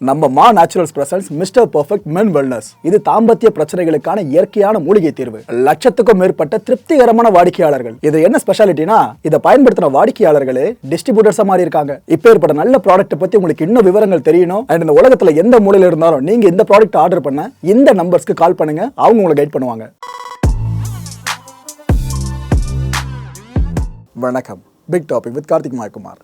நம்ம மா naturals presence mister perfect மென் wellness. இது தாம்பத்திய பிரச்சனைகளுக்கான இயற்கையான மூலிகை தீர்வு. லட்சத்துக்கும் மேற்பட்ட திருப்திகரமான வாடிக்கையாளர்கள். இது என்ன ஸ்பெஷாலிட்டினா, இதை பயன்படுத்தின வாடிக்கையாளர்களே டிஸ்ட்ரிபியூட்டர்ஸா மாறி இருக்காங்க. இப்போ ஏற்பட்ட நல்ல ப்ராடக்ட் பத்தி உங்களுக்கு இன்னும் விவரங்கள் தெரியணும். அண்ட் இந்த உலகத்துல எந்த மூலையில இருந்தாலும் நீங்க இந்த ப்ராடக்ட் ஆர்டர் பண்ண இந்த நம்பர்ஸ்க்கு கால் பண்ணுங்க. அவங்க உங்களை கைட் பண்ணுவாங்க. வணக்கம். Big topic with Karthik Mayakumar.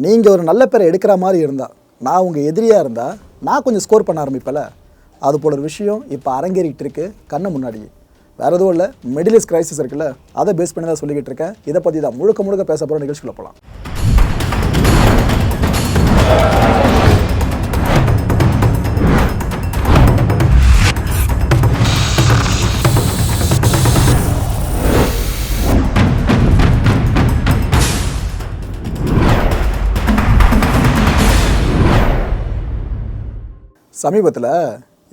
நீங்க ஒரு நல்ல பேரை எடுக்கிற மாதிரி இருந்தா, நான் உங்கள் எதிரியாக இருந்தால் நான் கொஞ்சம் ஸ்கோர் பண்ண ஆரம்பிப்பேல, அது போல ஒரு விஷயம் இப்போ அரங்கேறிக்கிட்டு இருக்கு கண்ணு முன்னாடியே. வேறு எதுவும் இல்லை, மிடில் ஈஸ்ட் கிரைசிஸ் இருக்குல்ல, அதை பேஸ் பண்ணி தான் சொல்லிக்கிட்டு இருக்கேன். இதை பற்றி தான் முழுக்க பேச போகிற நிகழ்ச்சிக்குள்ள போகலாம். சமீபத்தில்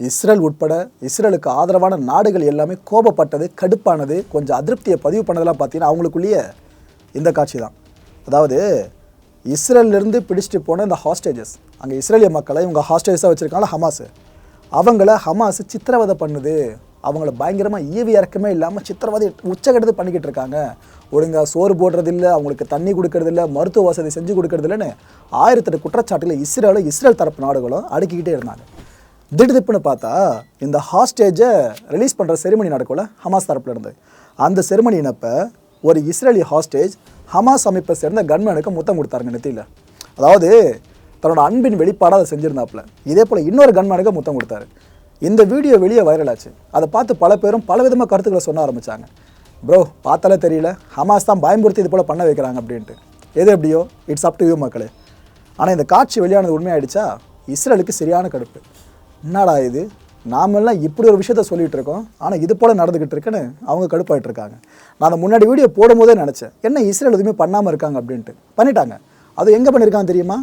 இஸ்ரேல் உட்பட இஸ்ரேலுக்கு ஆதரவான நாடுகள் எல்லாமே கோபப்பட்டது, கடுப்பானது, கொஞ்சம் அதிருப்தியை பதிவு பண்ணதெல்லாம் பார்த்தீங்கன்னா அவங்களுக்குள்ளேயே இந்த காட்சி தான். அதாவது இஸ்ரேலிருந்து பிடிச்சிட்டு போன இந்த ஹாஸ்டேஜஸ், அங்கே இஸ்ரேலிய மக்களை இவங்க ஹாஸ்டேஜஸாக வச்சுருக்காங்க ஹமாஸ், அவங்கள ஹமாஸ் சித்திரவதை பண்ணுது. அவங்கள பயங்கரமாக ஈவி இறக்கமே இல்லாமல் சித்திரவதை உச்சகட்டது பண்ணிக்கிட்டு இருக்காங்க. ஒழுங்காக சோறு போடுறதில்ல, அவங்களுக்கு தண்ணி கொடுக்கறதில்ல, மருத்துவ வசதி செஞ்சு கொடுக்கறதில்லன்னு 1008 குற்றச்சாட்டில் இஸ்ரேல் தரப்பு நாடுகளும் அடுக்கிக்கிட்டே இருந்தாங்க. திடுதிப்புன்னு பார்த்தா இந்த ஹாஸ்டேஜை ரிலீஸ் பண்ணுற செரிமனி நடக்கும்ல ஹமாஸ் தரப்பில் இருந்து, அந்த செரிமனியினப்போ ஒரு இஸ்ரேலிய ஹாஸ்டேஜ் ஹமாஸ் அமைப்பை சேர்ந்த கன்மேனுக்கு முத்தம் கொடுத்தாருங்க நெத்தியில். அதாவது தன்னோட அன்பின் வெளிப்பாடாக அதை செஞ்சுருந்தாப்புல. இதே போல் இன்னொரு கன்மேனுக்கு முத்தம் கொடுத்தாரு. இந்த வீடியோ வெளியே வைரல் ஆச்சு. அதை பார்த்து பல பேரும் பல விதமாக கருத்துக்களை சொல்ல ஆரம்பித்தாங்க. ப்ரோ, பார்த்தாலே தெரியல, ஹமாஸ் தான் பயன்படுத்தி இது போல் பண்ண வைக்கிறாங்க அப்படின்ட்டு. எது எப்படியோ, இட்ஸ் அப் டு யூ மக்களே. ஆனால் இந்த காட்சி வெளியானது உண்மையாயிடுச்சா, இஸ்ரேலுக்கு சரியான கடுப்பு. என்னடா இது, நாமெல்லாம் இப்படி ஒரு விஷயத்த சொல்லிகிட்டு இருக்கோம், ஆனால் இது போல் நடந்துக்கிட்டு இருக்குன்னு அவங்க கடுப்பாயிட்டு இருக்காங்க. நான் அந்த முன்னாடி வீடியோ போடும்போதே நினச்சேன், என்ன இஸ்ரேல் எதுவுமே பண்ணாமல் இருக்காங்க அப்படின்ட்டு. பண்ணிட்டாங்க. அது எங்கே பண்ணியிருக்காங்க தெரியுமா?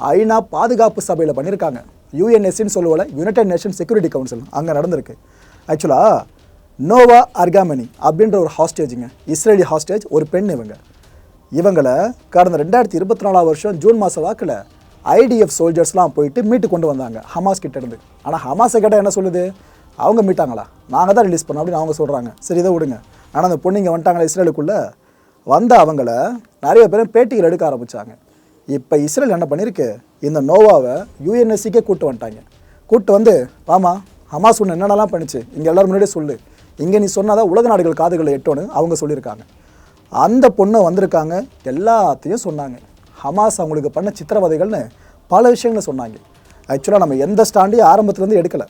ஐநா பாதுகாப்பு சபையில் பண்ணியிருக்காங்க. யுஎன்எஸ்ன்னு சொல்லுவோம்ல, யுனைடெட் நேஷன் செக்யூரிட்டி கவுன்சில், அங்கே நடந்திருக்கு. ஆக்சுவலாக நோவா அர்காமனி அப்படின்ற ஒரு ஹாஸ்டேஜுங்க, இஸ்ரேலி ஹாஸ்டேஜ், ஒரு பெண். இவங்களை கடந்த 2024 ஜூன் மாத வாக்கில் ஐடிஎஃப் சோல்ஜர்ஸ்லாம் போயிட்டு மீட்டு கொண்டு வந்தாங்க ஹமாஸ் கிட்டேருந்து. ஆனால் ஹமாஸை கேட்டால் என்ன சொல்லுது, அவங்க மீட்டாங்களா, நாங்கள் தான் ரிலீஸ் பண்ணோம் அப்படின்னு அவங்க சொல்கிறாங்க. சரி, இதை விடுங்க. ஆனால் அந்த பொண்ணு இங்கே வந்துட்டாங்களா இஸ்ரேலுக்குள்ளே வந்த அவங்கள நிறைய பேரும் பேட்டிகள் எடுக்க ஆரம்பித்தாங்க. இப்போ இஸ்ரேல் என்ன பண்ணியிருக்கு, இந்த நோவாவை யுஎன்எஸ்சிக்கே கூப்பிட்டு வந்துட்டாங்க. கூப்பிட்டு வந்து, வாமா, ஹமாஸ் ஒன்று என்னென்னலாம் பண்ணிச்சு இங்கே எல்லோரும் முன்னாடியே சொல்லு, இங்கே நீ சொன்னாதான் உலக நாடுகள் காதுகளை எட்டோன்னு அவங்க சொல்லியிருக்காங்க. அந்த பொண்ணை வந்திருக்காங்க, எல்லாத்தையும் சொன்னாங்க. ஹமாஸ் அவங்களுக்கு பண்ண சித்திரவதைகள்னு பல விஷயங்களை சொன்னாங்க. ஆக்சுவலாக நம்ம எந்த ஸ்டாண்டையும் ஆரம்பத்துலேருந்து எடுக்கலை.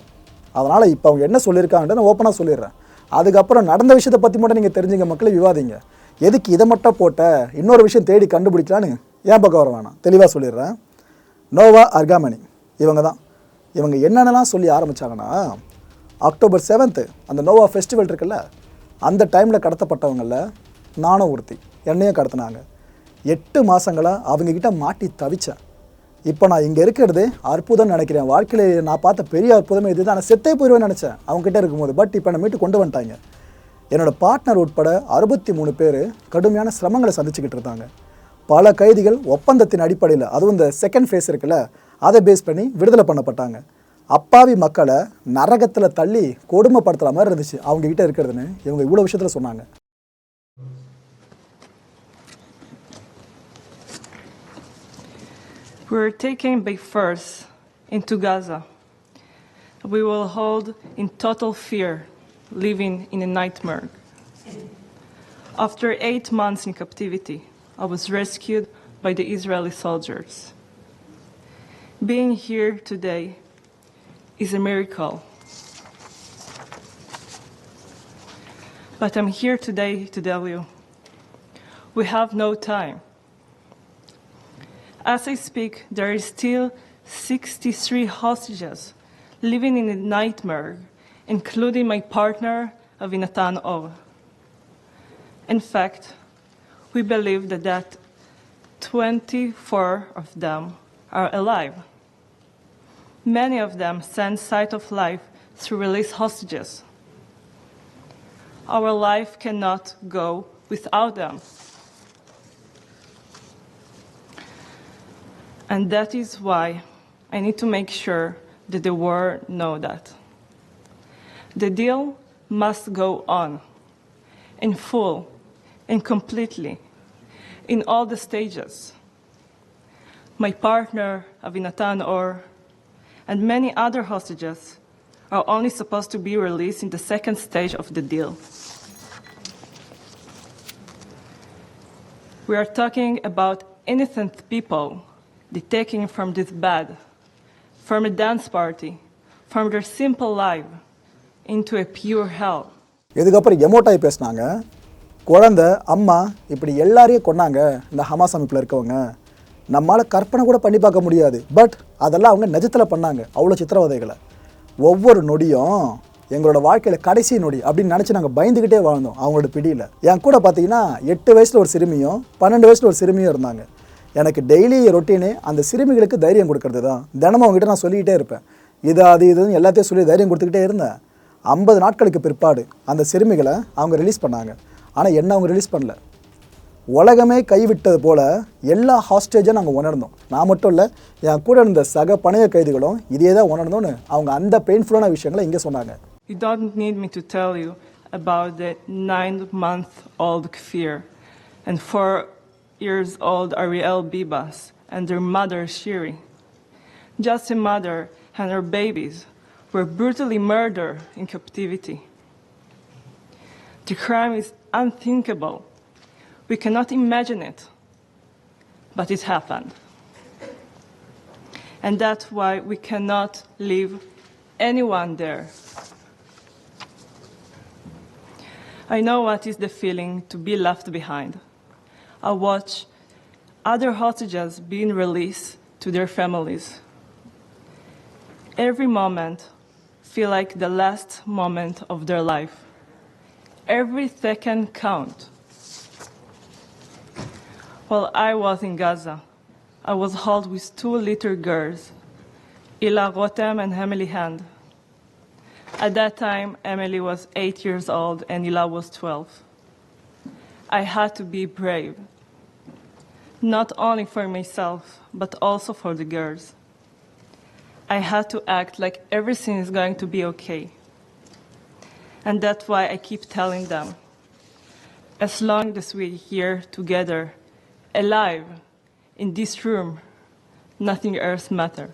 அதனால் இப்போ அவங்க என்ன சொல்லியிருக்காங்கன்னு நான் ஓப்பனாக சொல்லிடுறேன். அதுக்கப்புறம் நடந்த விஷயத்தை பற்றி மட்டும் நீங்கள் தெரிஞ்சுங்க மக்களை, விவாதிங்க. எதுக்கு இதை மட்டும் போட்ட, இன்னொரு விஷயம் தேடி கண்டுபிடிக்கலான்னு ஏன் பக்கம் வர வேணாம், தெளிவாக சொல்லிடுறேன். நோவா அர்காமனி இவங்க என்னென்னலாம் சொல்லி ஆரம்பித்தாங்கன்னா, அக்டோபர் 7 அந்த நோவா ஃபெஸ்டிவல் இருக்குல்ல, அந்த டைமில் கடத்தப்பட்டவங்களில் நானும் ஒருத்தி, என்னையும் கடத்தினாங்க. 8 மாதங்களாக அவங்கக்கிட்ட மாட்டி தவிச்சேன். இப்போ நான் இங்கே இருக்கிறது அற்புதம்னு நினைக்கிறேன். வாழ்க்கையில் நான் பார்த்த பெரிய அற்புதமே இது தான். நான் செத்தே போயிடுவேன்னு நினச்சேன் அவங்ககிட்ட இருக்கும்போது. பட் இப்போ என்னை மீட்டு கொண்டு வந்துட்டாங்க. என்னோடய பார்ட்னர் உட்பட 63 பேர் கடுமையான சிரமங்களை சந்திச்சுக்கிட்டு இருந்தாங்க. பல கைதிகள் ஒப்பந்தத்தின் அடிப்படையில், அதுவும் இந்த செகண்ட் ஃபேஸ் இருக்குல்ல, அதை பேஸ் பண்ணி விடுதலை பண்ணப்பட்டாங்க. அப்பாவி மக்களை நரகத்தில் தள்ளி கொடுமைப்படுத்துகிற மாதிரி இருந்துச்சு அவங்ககிட்ட இருக்கிறதுன்னு இவங்க இவ்வளோ விஷயத்தில் சொன்னாங்க. We were taken by force into Gaza. We were held in total fear, living in a nightmare. After 8 months in captivity, I was rescued by the Israeli soldiers. Being here today is a miracle. But I'm here today to tell you, we have no time. As I speak, there is still 63 hostages living in a nightmare, including my partner, Avinatan Ov. In fact, we believe that 24 of them are alive. Many of them send sight of life through released hostages. Our life cannot go without them. And that is why I need to make sure that the world know that. The deal must go on, in full and completely, in all the stages. My partner, Avinatan Or, and many other hostages are only supposed to be released in the second stage of the deal. We are talking about innocent people detaken from this bed, from a dance party, from their simple life, into a pure hell. இதுக்கப்புறம் எமோட்டாய் பேசினாங்க. குழந்தை அம்மா இப்படி எல்லாரையும் கொன்னாங்க இந்த Hamas அமைப்பில் இருக்கவங்க. நம்மளால் கற்பனை கூட பண்ணி பார்க்க முடியாது. பட் அதெல்லாம் அவங்க நிஜத்தில் பண்ணாங்க. அவ்வளோ சித்திரவதைகளை. ஒவ்வொரு நொடியும் எங்களோட வாழ்க்கையில் கடைசி நொடி அப்படின்னு நினச்சி நாங்கள் பயந்துக்கிட்டே வாழ்ந்தோம் அவங்களோட பிடியில். என் கூட பார்த்தீங்கன்னா 8 வயசில் ஒரு சிறுமியும் 12 வயசில் ஒரு சிறுமியும் இருந்தாங்க. எனக்கு டெய்லி ரொட்டீனு அந்த சிறுமிகளுக்கு தைரியம் கொடுக்கறது தான். தினமும் அவங்ககிட்ட நான் சொல்லிக்கிட்டே இருப்பேன். இதுன்னு எல்லாத்தையும் சொல்லி தைரியம் கொடுத்துக்கிட்டே இருந்தேன். 50 நாட்களுக்கு பிற்பாடு அந்த சிறுமிகளை அவங்க ரிலீஸ் பண்ணாங்க. ஆனால் என்ன அவங்க ரிலீஸ் பண்ணல. உலகமே கைவிட்டது போல் எல்லா ஹாஸ்டேஜும் நாங்கள் உணர்ந்தோம். நான் மட்டும் இல்லை, என் கூட இருந்த சக பணைய கைதிகளும் இதே தான் உணர்ந்தோன்னு அவங்க அந்த பெயின்ஃபுல்லான விஷயங்களை இங்கே சொன்னாங்க. You don't need me to tell you about the 9-month-old Kfir and 4-year-old Ariel Bibas and their mother Shiri. Just a mother and her babies were brutally murdered in captivity. The crime is unthinkable. We cannot imagine it, but it happened. And that's why we cannot leave anyone there. I know what is the feeling to be left behind. I watch other hostages being released to their families. Every moment feel like the last moment of their life. Every second count. While I was in Gaza, I was held with 2 little girls, Ila Rotem and Emily Hand. At that time, Emily was 8 years old and Ila was 12. I had to be brave, not only for myself, but also for the girls. I had to act like everything is going to be okay. And that's why I keep telling them, as long as we're here together, alive, in this room, nothing else matters.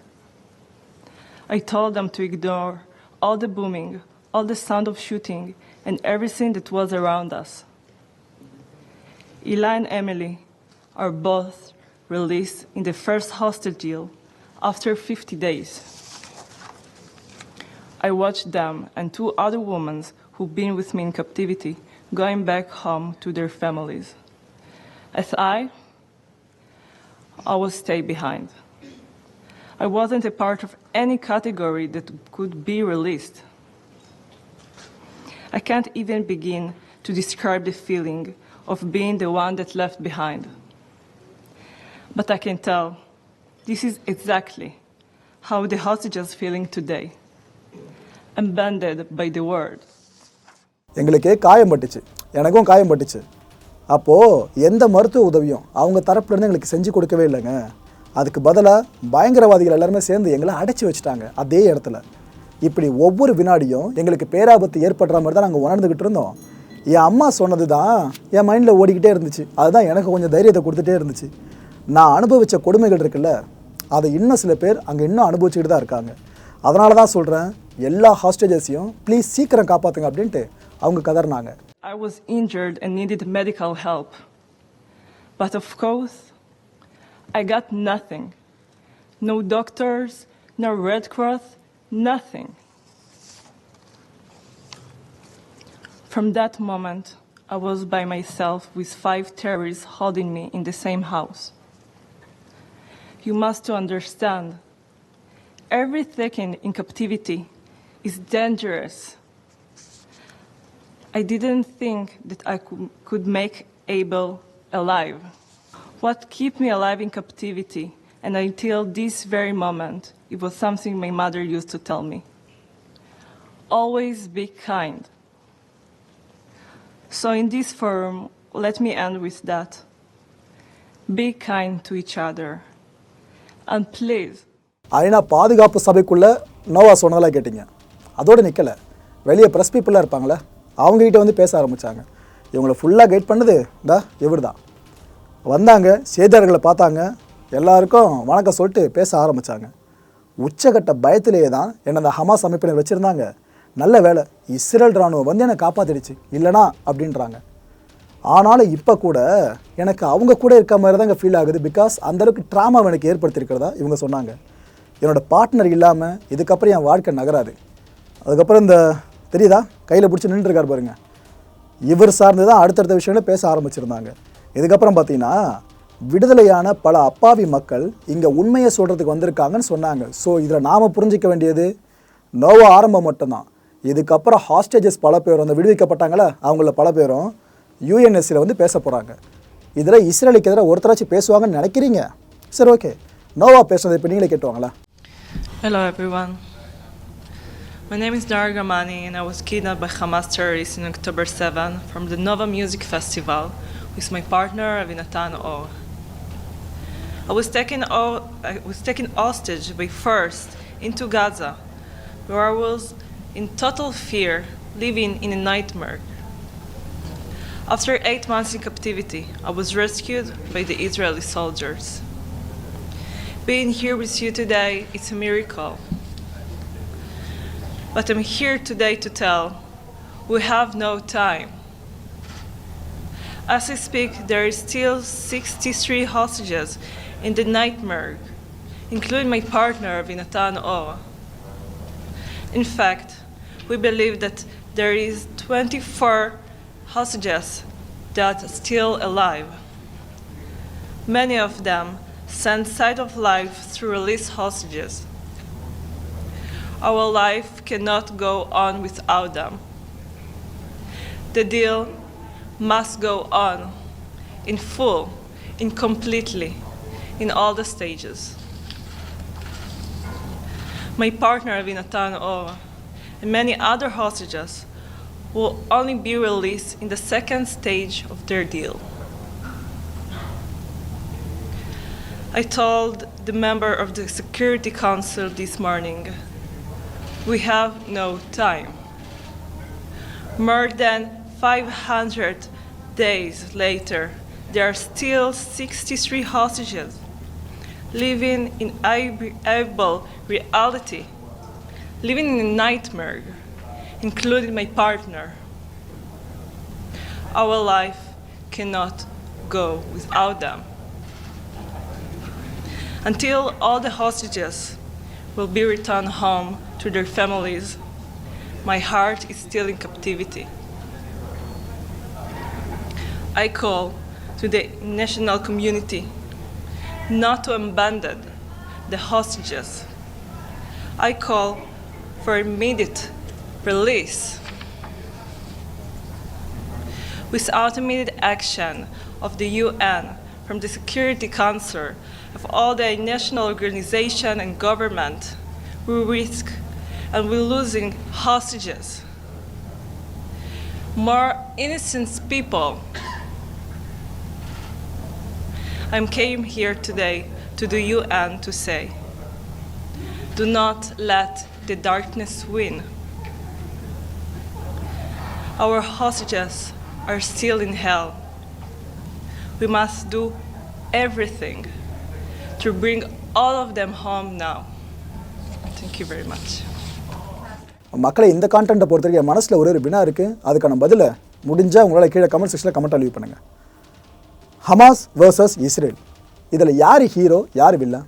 I told them to ignore all the booming, all the sound of shooting, and everything that was around us. Ila and Emily are both released in the first hostage deal after 50 days. I watched them and 2 other women who've been with me in captivity going back home to their families. As I will stay behind. I wasn't a part of any category that could be released. I can't even begin to describe the feeling of being the one that left behind. But I can tell this is exactly how the hostages feeling today, abandoned by the world. எங்களுக்கு காயம் பட்டுச்சு, எனக்கும் காயம் பட்டுச்சு. அப்போது எந்த மருத்துவ உதவியும் அவங்க தரப்புலேருந்து எங்களுக்கு செஞ்சு கொடுக்கவே இல்லைங்க. அதுக்கு பதிலாக பயங்கரவாதிகள் எல்லாருமே சேர்ந்து எங்களை அடைச்சி வச்சுட்டாங்க அதே இடத்துல. இப்படி ஒவ்வொரு வினாடியும் எங்களுக்கு பேராபத்து ஏற்படுற மாதிரி தான் நாங்கள் உணர்ந்துக்கிட்டு இருந்தோம். என் அம்மா சொன்னது தான் என் மைண்டில் ஓடிக்கிட்டே இருந்துச்சு. அதுதான் எனக்கு கொஞ்சம் தைரியத்தை கொடுத்துட்டே இருந்துச்சு. நான் அனுபவித்த கொடுமைகள் இருக்குல்ல, அதை இன்னும் சில பேர் அங்கே இன்னும் அனுபவிச்சுக்கிட்டு தான் இருக்காங்க. அதனால தான் சொல்கிறேன், எல்லா ஹாஸ்டேஜஸையும் ப்ளீஸ் சீக்கிரம் காப்பாற்றுங்க அப்படின்ட்டு அவங்க கதறினாங்க. I was injured and needed medical help. But of course, I got nothing. No doctors, no Red Cross, nothing. From that moment, I was by myself with 5 terrorists holding me in the same house. You must understand, every second in captivity is dangerous. I didn't think that I could make Abel alive. What kept me alive in captivity, and until this very moment, it was something my mother used to tell me. Always be kind. So in this forum, let me end with that. Be kind to each other. And please. ஐநா பாதுகாப்பு சபைக்குள்ளே நோவா சொன்னதெல்லாம் கேட்டிங்க. அதோடு நிற்கலை, வெளியே press பீப்புளாக இருப்பாங்களே அவங்ககிட்ட வந்து பேச ஆரம்பித்தாங்க. இவங்களை ஃபுல்லாக கைட் பண்ணது இவர் தான். வந்தாங்க, செய்தியாளர்களை பார்த்தாங்க, எல்லாருக்கும் வணக்கம் சொல்லிட்டு பேச ஆரம்பித்தாங்க. உச்சகட்ட பயத்திலேயே தான் என்னை அந்த ஹமாஸ் அமைப்பினர் வச்சுருந்தாங்க. நல்ல வேலை இஸ்ரேல் இராணுவம் வந்து என்னை காப்பாற்றிடுச்சு, இல்லைனா அப்படின்றாங்க. ஆனாலும் இப்போ கூட எனக்கு அவங்க கூட இருக்க மாதிரி தான் ஃபீல் ஆகுது. பிகாஸ் அந்தளவுக்கு ட்ராமா எனக்கு ஏற்படுத்தியிருக்கிறதா இவங்க சொன்னாங்க. என்னோடய பார்ட்னர் இல்லாமல் இதுக்கப்புறம் என் வாழ்க்கை நகராது. அதுக்கப்புறம் இந்த தெரியுதா கையில் பிடிச்சி நின்றுருக்கார் பாருங்க, இவர் சார்ந்து தான் அடுத்தடுத்த விஷயங்கள பேச ஆரம்பிச்சிருந்தாங்க. இதுக்கப்புறம் பார்த்தீங்கன்னா விடுதலையான பல அப்பாவி மக்கள் இங்கே உண்மையை சொல்கிறதுக்கு வந்திருக்காங்கன்னு சொன்னாங்க. ஸோ இதில் நாம் புரிஞ்சிக்க வேண்டியது நோவா ஆரம்பம் மட்டும்தான். இதுக்கப்புறம் ஹாஸ்டேஜஸ் பல பேரும் அந்த விடுவிக்கப்பட்டாங்களே அவங்கள பல பேரும் யூஎன்எஸ்சியில் வந்து பேச போகிறாங்க. இதில் இஸ்ரேலுக்கு எதிராக ஒருத்தராச்சும் பேசுவாங்கன்னு நினைக்கிறீங்க? சரி, ஓகே, நோவா பேசுனது இப்போ நீங்களே கேட்டுவாங்களா? Hello everyone. My name is Noa Argamani and I was kidnapped by Hamas terrorists on October 7 from the Nova Music Festival with my partner Avinatan O. I was taken hostage by force into Gaza, where I was in total fear, living in a nightmare. After 8 months in captivity, I was rescued by the Israeli soldiers. Being here with you today is a miracle. But I'm here today to tell, we have no time. As I speak, there are still 63 hostages in the nightmare, including my partner, Avinatan O. In fact, we believe that there is 24 hostages that are still alive. Many of them sent side of life through released hostages. Our life cannot go on without them. The deal must go on in full, in completely, in all the stages. My partner Avinatan O and many other hostages will only be released in the second stage of their deal. I told the member of the Security Council this morning, we have no time. More than 500 days later, there are still 63 hostages living in unbearable reality, living in a nightmare, including my partner. Our life cannot go without them. Until all the hostages will be returned home to their families, my heart is still in captivity. I call to the national community not to abandon the hostages. I call for immediate release. Without immediate action of the UN, from the Security Council, of all the national organization and government, we risk and we're losing hostages. More innocent people. I came here today to the UN to say, do not let the darkness win. Our hostages are still in hell. We must do everything to bring all of them home now. Thank you very much. மக்களை இந்த கான்டென்ட்டை பொறுத்தவரைக்கும் என் மனசில் ஒரு வினா இருக்குது. அதுக்கான பதிலை முடிஞ்சால் உங்களால் கீழே கமெண்ட் செக்ஷனில் கமெண்ட் லீவ் பண்ணுங்கள். ஹமாஸ் வர்சஸ் இஸ்ரேல், இதில் யார் ஹீரோ யார் வில்லன்?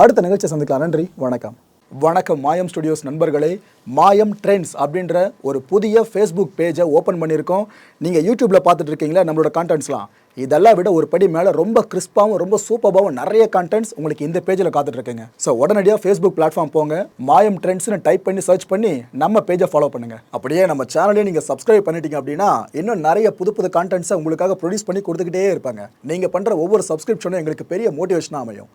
அடுத்த நிகழ்ச்சியை சந்திக்கலாம். நன்றி, வணக்கம். வணக்கம் மாயம் ஸ்டுடியோஸ் நண்பர்களே. மாயம் ட்ரெண்ட்ஸ் அப்படின்ற ஒரு புதிய ஃபேஸ்புக் பேஜை ஓப்பன் பண்ணியிருக்கோம். நீங்கள் யூடியூப்பில் பார்த்துட்டு இருக்கீங்களா நம்மளோட கான்டென்ட்ஸ்லாம், இதெல்லாம் விட ஒரு படி மேலே ரொம்ப கிறிஸ்பாகவும் ரொம்ப சூப்பராகவும் நிறைய கான்டென்ட்ஸ் உங்களுக்கு இந்த பேஜில் காத்துட்ருக்குங்க. ஸோ உடனடியாக ஃபேஸ்புக் பிளாட்ஃபார்ம் போங்க, மாயம் ட்ரெண்ட்ஸ்னு டைப் பண்ணி சர்ச் பண்ணி நம்ம பேஜை ஃபாலோ பண்ணுங்கள். அப்படியே நம்ம சேனலையும் நீங்கள் சப்ஸ்கிரைப் பண்ணிட்டீங்க அப்படின்னா இன்னும் நிறைய புது புது கான்டென்ட்ஸை உங்களுக்காக ப்ரொடியூஸ் பண்ணி கொடுத்துக்கிட்டே இருப்பாங்க. நீங்கள் பண்ணுற ஒவ்வொரு சப்ஸ்கிரிப்ஷனும் எங்களுக்கு பெரிய மோட்டிவேஷனாக அமையும்.